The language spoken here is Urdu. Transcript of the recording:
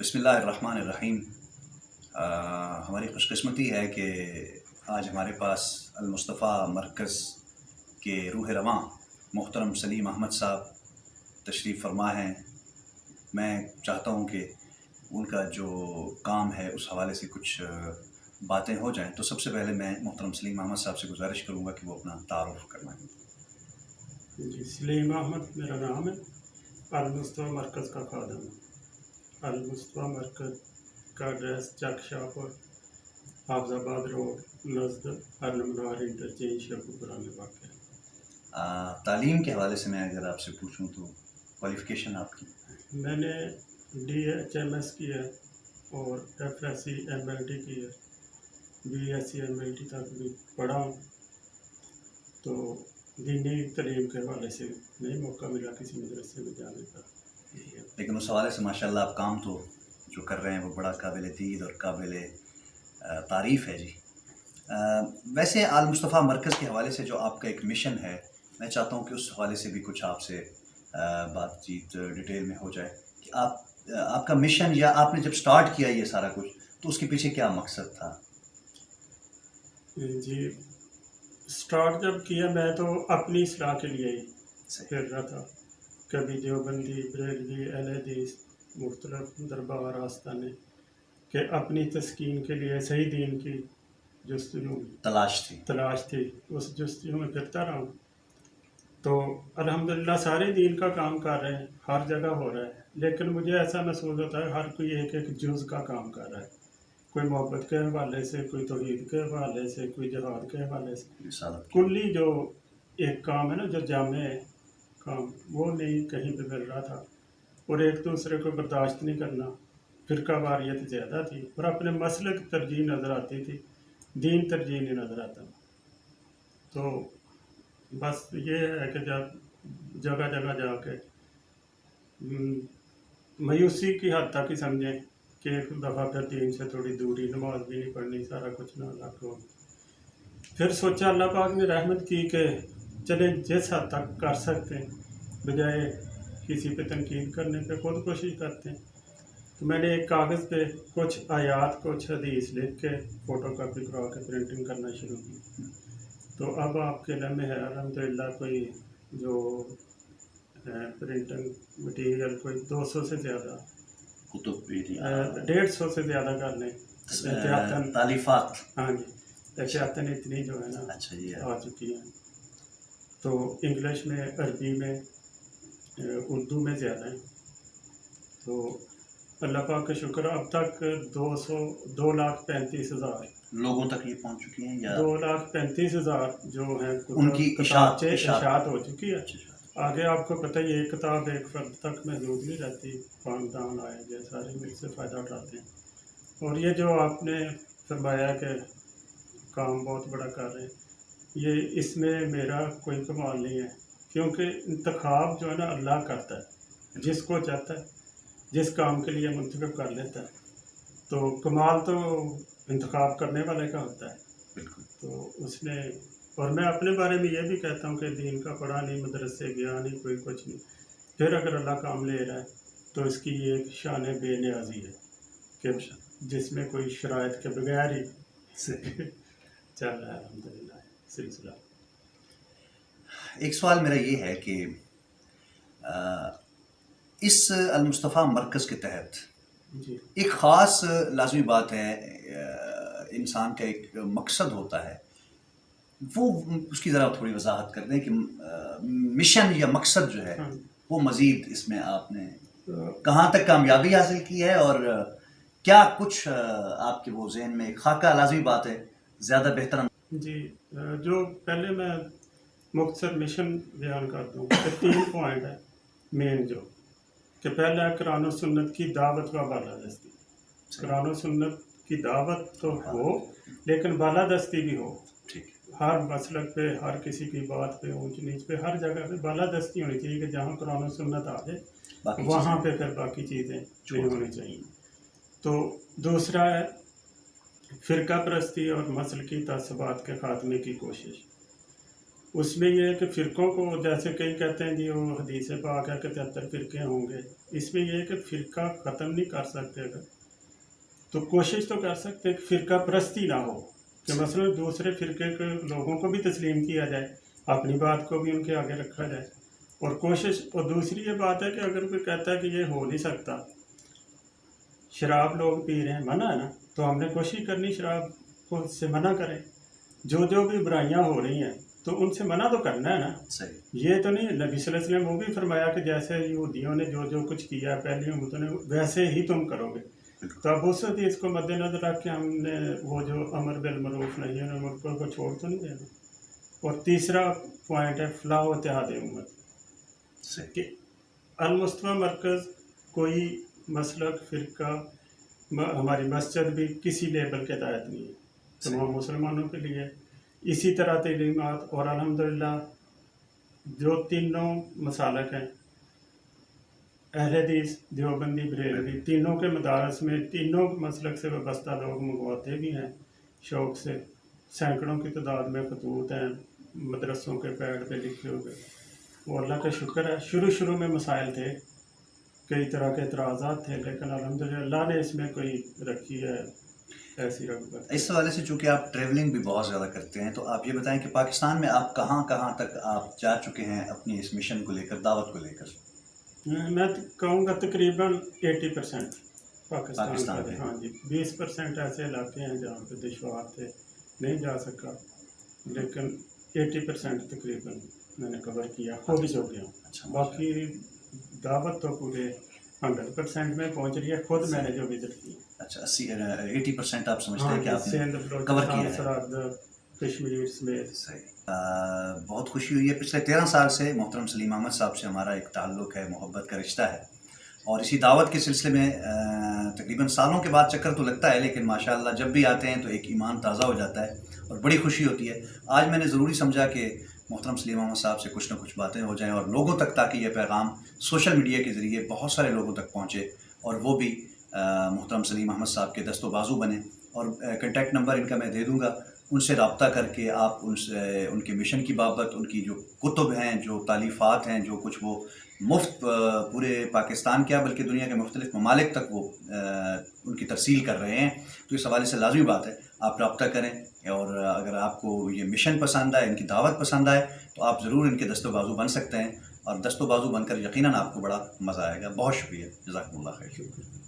بسم اللہ الرحمن الرحیم۔ ہماری خوش قسمتی ہے کہ آج ہمارے پاس المصطفیٰ مرکز کے روح رواں محترم سلیم احمد صاحب تشریف فرما ہیں۔ میں چاہتا ہوں کہ ان کا جو کام ہے اس حوالے سے کچھ باتیں ہو جائیں، تو سب سے پہلے میں محترم سلیم احمد صاحب سے گزارش کروں گا کہ وہ اپنا تعارف کروائیں۔ جی، سلیم احمد میرا نام ہے، المصطفیٰ مرکز کا خادم ہوں۔ المصطفیٰ مرکز کا ایڈریس چک شاہپور، حافظ آباد روڈ، نزد ارنمنار انٹرچینج شیخوپورہ میں واقع ہے۔ تعلیم کے حوالے سے میں اگر آپ سے پوچھوں تو کوالیفیکیشن آپ کی؟ میں نے DHMS کی ہے اور FSc MLT کی ہے، BSc MLT تک بھی پڑھا ہوں، تو دینی تعلیم کے حوالے سے نہیں موقع ملا کسی مدرسے میں جانے کا، لیکن اس حوالے سے ماشاء اللہ آپ کام تو جو کر رہے ہیں وہ بڑا قابل دید اور قابل تعریف ہے۔ جی، ویسے المصطفیٰ مرکز کے حوالے سے جو آپ کا ایک مشن ہے، میں چاہتا ہوں کہ اس حوالے سے بھی کچھ آپ سے بات چیت ڈیٹیل میں ہو جائے کہ آپ کا مشن، یا آپ نے جب سٹارٹ کیا یہ سارا کچھ تو اس کے پیچھے کیا مقصد تھا؟ جی، سٹارٹ جب کیا میں تو اپنی اصلاح کے لیے ہی پھر رہا تھا، کبھی دیوبندی، بریلوی، اہل حدیث، مختلف دربار آستانے، کہ اپنی تسکین کے لیے صحیح دین کی جستجو تلاش تھی، اس جستجو میں پھرتا رہا ہوں۔ تو الحمدللہ سارے دین کا کام کر رہے ہیں، ہر جگہ ہو رہا ہے، لیکن مجھے ایسا محسوس ہوتا ہے ہر کوئی ایک ایک جز کا کام کر رہا ہے، کوئی محبت کے حوالے سے، کوئی توحید کے حوالے سے، کوئی جہاد کے حوالے سے، کلی جو ایک کام ہے نا، جو جامع ہے کام، وہ نہیں کہیں پہ مل رہا تھا، اور ایک دوسرے کو برداشت نہیں کرنا، فرقہ واریت زیادہ تھی، اور اپنے مسلک ترجیح نظر آتی تھی، دین ترجیح نہیں نظر آتا۔ تو بس یہ ہے کہ جب جگہ جگہ جا کے مایوسی کی حد تک ہی سمجھیں کہ ایک دفعہ پھر دین سے تھوڑی دوری، نماز بھی نہیں پڑھنی، سارا کچھ نہ اللہ کو، پھر سوچا اللہ پاک نے رحمت کی کہ چلیں جس حد تک کر سکتے ہیں، بجائے کسی پہ تنقید کرنے پہ خود کوشش کرتے ہیں۔ تو میں نے ایک کاغذ پہ کچھ آیات، کچھ حدیث لکھ کے فوٹو کاپی کروا کے پرنٹنگ کرنا شروع کی۔ تو اب آپ کے علم میں ہے الحمدللہ کوئی جو پرنٹنگ مٹیریل کوئی 200 سے زیادہ، کتب بھی 150 سے زیادہ کر لیں تالیفات، ہاں جی، احتیاطاً اتنی جو ہے نا آ چکی ہیں۔ تو انگلش میں، عربی میں، اردو میں زیادہ ہیں۔ تو اللہ پاک کا شکر، اب تک 2,35,000 لوگوں تک یہ پہنچ چکی ہیں، یا 2,35,000 جو ہیں ان کی اشاعت ہو چکی ہے۔ آگے آپ کو پتہ ہی، ایک کتاب ایک فرد تک محدود نہیں رہتی، خاندان آئے گئے سارے مل سے فائدہ اٹھاتے ہیں۔ اور یہ جو آپ نے فرمایا کہ کام بہت بڑا کر رہے ہیں، یہ اس میں میرا کوئی کمال نہیں ہے، کیونکہ انتخاب جو ہے نا اللہ کرتا ہے، جس کو چاہتا ہے، جس کام کے لیے منتخب کر لیتا ہے۔ تو کمال تو انتخاب کرنے والے کا ہوتا ہے۔ بالکل۔ تو اس نے، اور میں اپنے بارے میں یہ بھی کہتا ہوں کہ دین کا پڑھا نہیں، مدرسے گیا نہیں، کوئی کچھ نہیں، پھر اگر اللہ کام لے رہا ہے تو اس کی ایک شان بے نیازی ہے کہ جس میں کوئی شرائط کے بغیر ہی چل رہا ہے الحمدللہ سلسلہ۔ ایک سوال میرا یہ ہے کہ اس المصطفیٰ مرکز کے تحت جی، ایک خاص لازمی بات ہے، انسان کا ایک مقصد ہوتا ہے، وہ اس کی ذرا تھوڑی وضاحت کر دیں کہ مشن یا مقصد جو ہے وہ مزید اس میں آپ نے کہاں تک کامیابی حاصل کی ہے، اور کیا کچھ آپ کے وہ ذہن میں ایک خاکہ لازمی بات ہے زیادہ بہتر؟ جی، جو پہلے میں مختصر مشن بیان کرتا ہوں کہ 3 پوائنٹ ہے مین، جو کہ پہلا ہے قرآن و سنت کی دعوت و بالادستی۔ قرآن و سنت کی دعوت تو ہو، لیکن بالادستی بھی ہو، ہر مسلک پہ، ہر کسی کی بات پہ، اونچ نیچ پہ، ہر جگہ پہ بالادستی ہونی چاہیے کہ جہاں قرآن و سنت آ جائے وہاں پہ پھر باقی چیزیں نہیں ہونی چاہیے۔ تو دوسرا ہے فرقہ پرستی اور مسلکی تعصبات کے خاتمے کی کوشش۔ اس میں یہ ہے کہ فرقوں کو جیسے کئی کہتے ہیں جی وہ حدیث پاک ہے کہ 73 فرقے ہوں گے، اس میں یہ ہے کہ فرقہ ختم نہیں کر سکتے اگر تو کوشش تو کر سکتے ہیں کہ فرقہ پرستی نہ ہو، کہ مثلا دوسرے فرقے کے لوگوں کو بھی تسلیم کیا جائے، اپنی بات کو بھی ان کے آگے رکھا جائے، اور کوشش. اور دوسری یہ بات ہے کہ اگر کوئی کہتا ہے کہ یہ ہو نہیں سکتا، شراب لوگ پی رہے ہیں، منع ہے نا، تو ہم نے کوشش کرنی شراب کو سے منع کریں. جو بھی برائیاں ہو رہی ہیں تو ان سے منع تو کرنا ہے نا. صحیح. یہ تو نہیں، نبی صلی اللہ علیہ وسلم وہ بھی فرمایا کہ جیسے یہودیوں نے جو کچھ کیا پہلی امتوں نے ویسے ہی تم کرو گے. تو اب اس حدیث کو مد نظر رکھ کے ہم نے وہ جو امر بالمعروف نہیں ہے منکر کو چھوڑ تو نہیں دینا. اور تیسرا پوائنٹ ہے فلاح و اتحاد امت، کہ المصطفیٰ مرکز کوئی مسلک فرقہ ہماری مسجد بھی کسی لیبل کے تحت نہیں ہے، تمام مسلمانوں کے لیے اسی طرح تعلیمات. اور الحمدللہ جو تینوں مسالک ہیں، اہل حدیث، دیوبندی، بریلوی، تینوں کے مدارس میں تینوں مسلک سے وابستہ لوگ منگواتے بھی ہیں شوق سے. سینکڑوں کی تعداد میں خطوط ہیں مدرسوں کے پیڈ پہ لکھے ہوئے. وہ اللہ کا شکر ہے. شروع میں مسائل تھے، کئی طرح کے اعتراضات تھے، لیکن الحمدللہ اللہ نے اس میں کوئی رکھی ہے ایسی رغبت. اس حوالے سے چونکہ آپ ٹریولنگ بھی بہت زیادہ کرتے ہیں، تو آپ یہ بتائیں کہ پاکستان میں آپ کہاں تک آپ جا چکے ہیں اپنی اس مشن کو لے کر، دعوت کو لے کر؟ میں کہوں گا تقریباً 80% پاکستان کے. میں. ہاں جی، 20% ایسے علاقے ہیں جہاں پہ دشوار تھے، نہیں جا سکا، لیکن 80% تقریباً میں نے کور کیا، خود جو گیا. باقی دعوت تو پورے 100% میں پہنچ رہی ہے، خود میں نے جو وزٹ کی. اچھا، 80% آپ سمجھتے ہیں کہ آپ نے سندھ، کور کیا ہے. سرحد، کشمیر سمیت. صحیح. بہت خوشی ہوئی ہے. پچھلے 13 سال سے محترم سلیم احمد صاحب سے ہمارا ایک تعلق ہے، محبت کا رشتہ ہے، اور اسی دعوت کے سلسلے میں تقریباً سالوں کے بعد چکر تو لگتا ہے، لیکن ماشاءاللہ جب بھی آتے ہیں تو ایک ایمان تازہ ہو جاتا ہے اور بڑی خوشی ہوتی ہے. آج میں نے ضروری سمجھا کہ محترم سلیم احمد صاحب سے کچھ نہ کچھ باتیں ہو جائیں اور لوگوں تک، تاکہ یہ پیغام سوشل میڈیا کے ذریعے بہت سارے لوگوں تک پہنچے اور وہ بھی محترم سلیم احمد صاحب کے دست و بازو بنے. اور کنٹیکٹ نمبر ان کا میں دے دوں گا، ان سے رابطہ کر کے آپ ان کے مشن کی بابت، ان کی جو کتب ہیں، جو تالیفات ہیں، جو کچھ وہ مفت پورے پاکستان کیا بلکہ دنیا کے مختلف ممالک تک وہ ان کی ترسیل کر رہے ہیں، تو اس حوالے سے لازمی بات ہے آپ رابطہ کریں. اور اگر آپ کو یہ مشن پسند آئے، ان کی دعوت پسند آئے، تو آپ ضرور ان کے دست و بازو بن سکتے ہیں، اور دست و بازو بن کر یقیناً آپ کو بڑا مزہ آئے گا. بہت شکریہ، جزاکم اللہ خیر.